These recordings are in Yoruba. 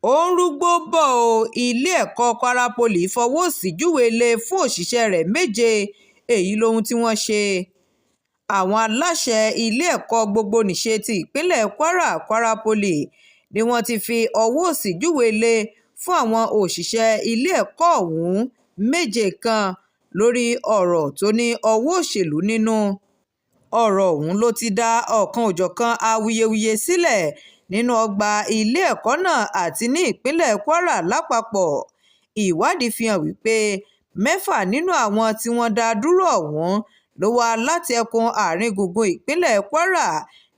ó ń rúgbó bò ó. ilé-ẹ̀kọ́ Kwara Poly fọwọ́ òsì júwe ilé fún òṣìṣẹ́ rẹ̀ 7 èyí lohun tí wọ́n ṣe. Àwọn aláṣẹ ilé-ẹ̀kọ́ gbogbonìṣe ti ìpínlẹ̀ Kwara Poly ni wọ́n ti fi ọwọ́ òsì júwe ilé fún àwọn òṣìṣẹ́ ilé-ẹ̀kọ́ ọ̀hún 7 kan lórí ọ̀rọ̀ tó ní ọwọ́ òṣèlú nínú. ọ̀rọ̀ ọ̀hún ló ti dá ọ̀kan-ò-jọ̀kan awuyewuye sílẹ̀ nínú ọgbà ilé-ẹ̀kọ́ náà àti ní ìpínlẹ̀ Kwara lápapọ̀. Ìwádìí fi hàn wípé 6 nínú àwọn tí wọ́n dá dúró ọ̀hún ló wá láti ẹkùn àárín gbùngbùn ìpínlẹ̀ Kwara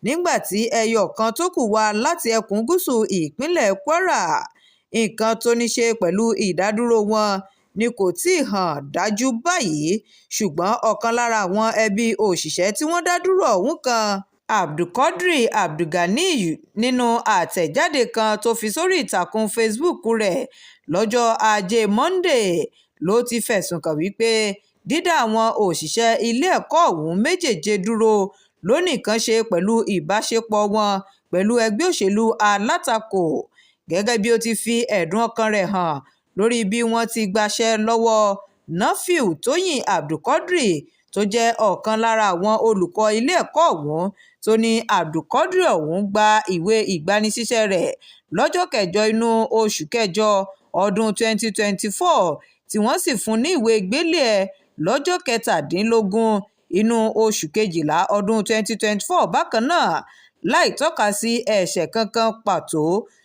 nígbà tí ẹyọ kan tó kù wá láti ẹkùn gúúsù ìpínlẹ̀ Kwara. Nǹkan tó ní ṣe pẹ̀lú ìdádúró wọn ni kò tíì hàn dájú báyìí, ṣùgbọ́n ọ̀kan lára àwọn ẹbí òṣìṣẹ́ tí wọ́n dá dúró ọ̀hún kan, Abdulquadri Abdulganiy, nínú àtẹ̀jáde kan tó fi sórí ìtàkùn Facebook rẹ̀ lọ́jọ́ Ajé Monday ló ti fẹ̀sùn kàn wípé dídá àwọn òṣìṣẹ́ ilé-ẹ̀kọ́ ọ̀hún 7 dúró ló ní nǹkan ṣe pẹ̀lú ìbáṣepọ̀ wọn pẹ̀lú ẹgbẹ́ òṣèlú alátakò, gẹ́gẹ́ bí ó ti fi ẹ̀dùn ọkàn rẹ̀ hàn lórí bí wọ́n ti gbaṣẹ́ lọ́wọ́ Nafiu Tóyìn Abdulquadri tó jẹ́ ọ̀kan lára àwọn olùkọ́ ilé-ẹ̀kọ́ ọ̀hún tó ní Abdulquadri ọ̀hún gba ìwé ìgbanisíṣẹ́ rẹ̀ lọ́jọ́ 8 inú oṣù kẹjọ ọdún 2024 tí wọ́n sì fún ní ìwé gbélé ẹ̀ lọ́jọ́ 17 inú oṣù kejìlá ọdún 2024 bákan náà, láì tọ́ka sí ẹ̀ṣẹ̀ kankan pàtó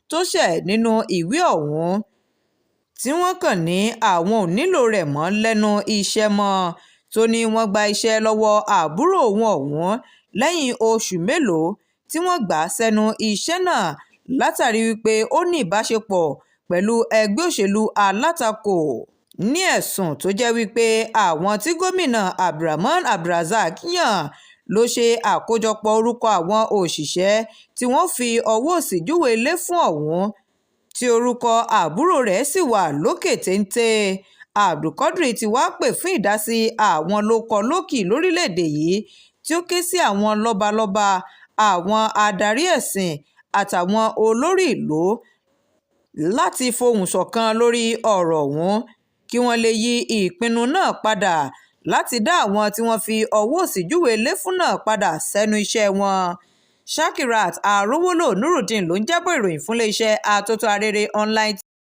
tó ṣẹ̀ nínú ìwé ọ̀hún, tí wọ́n kàn ní àwọn ò nílò rẹ̀ mọ́ lẹ́nu iṣẹ́ mọ́, tó ní wọ́n gba iṣẹ́ lọ́wọ́ àbúrò wọn ọ̀hún lẹ́yìn oṣù mélòó tí wọ́n gbà sẹ́nu iṣẹ́ náà látàrí wípé ó ní ìbáṣepọ̀ pẹ̀lú ẹgbẹ́ òṣèlú alátakò, ní ẹ̀sùn tó jẹ́ wípé àwọn tí gómìnà Abdulrahman Abdulrazak yàn ló ṣe àkójọpọ̀ orúkọ àwọn òṣìṣẹ́ tí wọ́n fi ọwọ́ òsì júwe ilé fún ọ̀hún, tí orúkọ àbúrò rẹ̀ sì wà lókè téńté. Abdulquadri ti wá pè fún ìdásí àwọn lókọlókì lórílẹ̀‐èdè yìí, tí ó ké sí àwọn lọ́balọ́ba, àwọn adarí ẹ̀sìn àtàwọn olórí ìlú láti fohùn ṣọ̀kan lórí ọ̀rọ̀ ọ̀hún kí wọ́n lè yí ìpinnu náà padà láti dá àwọn tí wọ́n fi ọwọ́ òsì júwe ilé fún náà padà sẹ́nu iṣẹ́ wọn. Shakirat Arówólò Nurudeen ló ń jábọ̀ ìròyìn fún iléeṣẹ́ Atótó Arére Online.